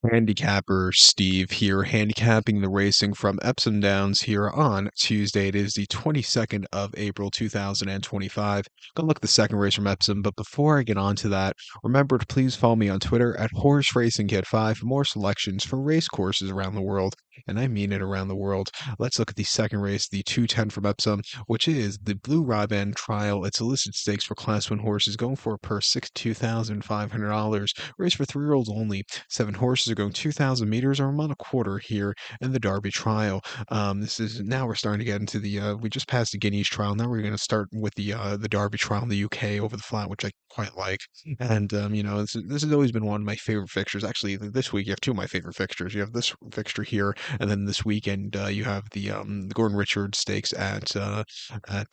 Handicapper Steve here, handicapping the racing from Epsom Downs here on Tuesday. It is the 22nd of April, 2025. Gonna look at the second race from Epsom, but before I get on to that, remember to please follow me on Twitter at Horse Racing Kid 5 for more selections for race courses around the world, and I mean it around the world. Let's look at the second race, the 210 from Epsom, which is the Blue Riband Trial. It's a listed stakes for Class 1 horses going for a purse $62,500. Race for 3-year-olds only. 7 horses are going 2,000 meters or a mile and a quarter here in the Derby Trial. This is now we're starting to get into we just passed the Guineas Trial. Now we're going to start with the Derby Trial in the UK over the flat, which I quite like. And this has always been one of my favorite fixtures. Actually, this week you have two of my favorite fixtures. You have this fixture here, and then this weekend you have the Gordon Richards Stakes at what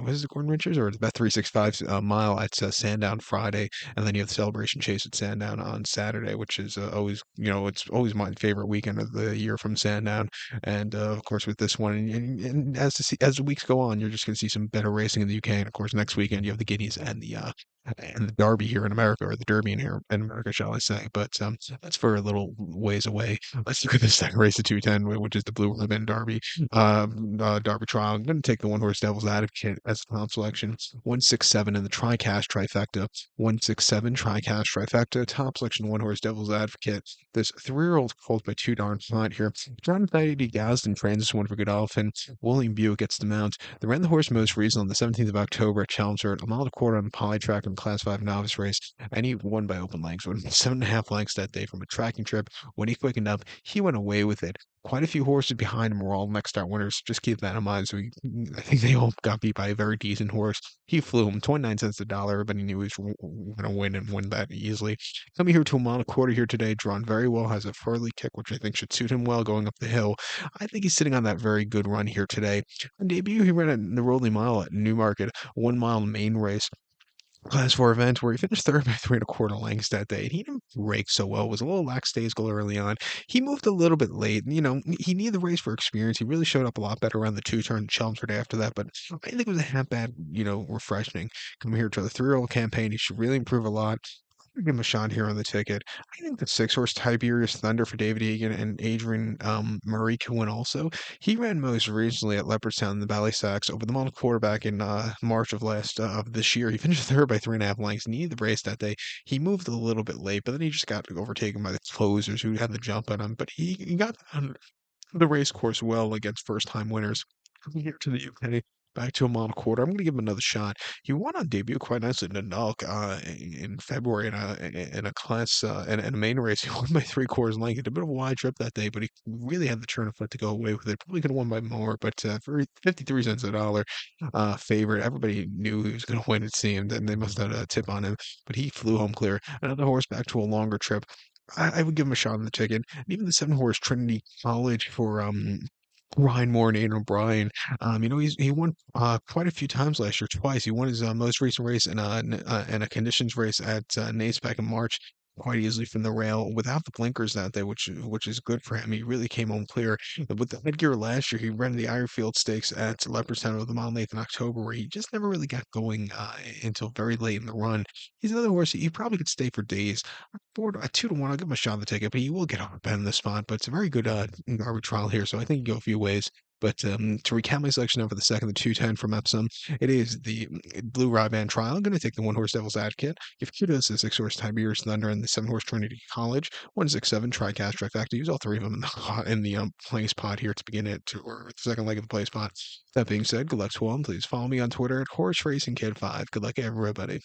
is it, Gordon Richards, or the Bet 365 mile at Sandown Friday, and then you have the Celebration Chase at Sandown on Saturday, which is always, it's always my favorite weekend of the year from Sandown. And of course, with this one, and as the weeks go on, you're just going to see some better racing in the UK. And of course, next weekend you have the Guineas and the Derby here in America, or the Derby in America, shall I say? But that's for a little ways away. Let's look at the second race of 210, which is the Blue Ribbon Derby. Derby Trial. I'm going to take the one horse Devil's Advocate as the top selection. 167 in the TriCash trifecta. 167 TriCash trifecta. Top selection one horse Devil's Advocate. This 3-year-old colt by 2 darn flat here. John Thady Gadsden trains this one for Godolphin. William Buick gets the mount. They ran the horse most recently on the 17th of October at Chelmsford, a mile and a quarter on the poly track in the Class 5 novice race, and he won by open lengths. Won 7.5 lengths that day from a tracking trip. When he quickened up, he went away with it. Quite a few horses behind him were all next start winners. Just keep that in mind. I think they all got beat by a very decent horse. He flew him 29 cents a dollar. Everybody knew he was going to win and win that easily. Coming here to a mile and a quarter here today, drawn very well, has a Furley kick, which I think should suit him well going up the hill. I think he's sitting on that very good run here today. On debut, he ran at the Rolling Mile at Newmarket, 1 mile main race. Class 4 event where he finished third by 3 1/4 lengths that day. And he didn't break so well. It was a little lackadaisical early on. He moved a little bit late. He needed the race for experience. He really showed up a lot better around the 2 turn Chelmsford after that. But I think it was a half bad, refreshing. Coming here to the 3-year-old campaign, he should really improve a lot. Give him a shot here on the ticket. I think the 6 horse Tiberius Thunder for David Egan and Adrian Murray can win also. He ran most recently at Leopardstown in the Ballysacks over the model quarterback in March of this year. He finished third by 3.5 lengths. Needed the race that day. He moved a little bit late, but then he just got overtaken by the closers who had the jump on him. But he got on the race course well against first time winners. Coming here to the UK, back to a mile and a quarter. I'm going to give him another shot. He won on debut quite nicely in Dundalk in February in a class in a main race. He won by 3/4 length. He had a bit of a wide trip that day, but he really had the turn of foot to go away with it. Probably could have won by more, but for 53 cents a dollar favorite, everybody knew he was going to win. It seemed, and they must have had a tip on him. But he flew home clear. Another horse back to a longer trip. I would give him a shot on the ticket. And even the 7 horse Trinity College for Ryan Moore and Aidan O'Brien. He won quite a few times last year, twice. He won his most recent race in a conditions race at Nace back in March, quite easily from the rail without the blinkers that day, which is good for him. He really came home clear. With the headgear last year, he ran the Ironfield Stakes at Leopardstown over the mile length in October, where he just never really got going until very late in the run. He's another horse he probably could stay for days. At 2 to 1, I'll give him a shot on the ticket, but he will get over Ben in the spot. But it's a very good arbitrage trial here, so I think you go a few ways. But to recap my selection over the second, the 210 from Epsom, it is the Blue Riband Trial. I'm going to take the 1 horse Devil's Advocate. Give kudos to the 6 horse Tiberius Thunder and the 7 horse Trinity College. 167 TriCast Trifecta. Use all three of them in the place pot here to begin it, or the second leg of the place pot. That being said, good luck to all. Please follow me on Twitter at Horse Racing Kid 5. Good luck, everybody.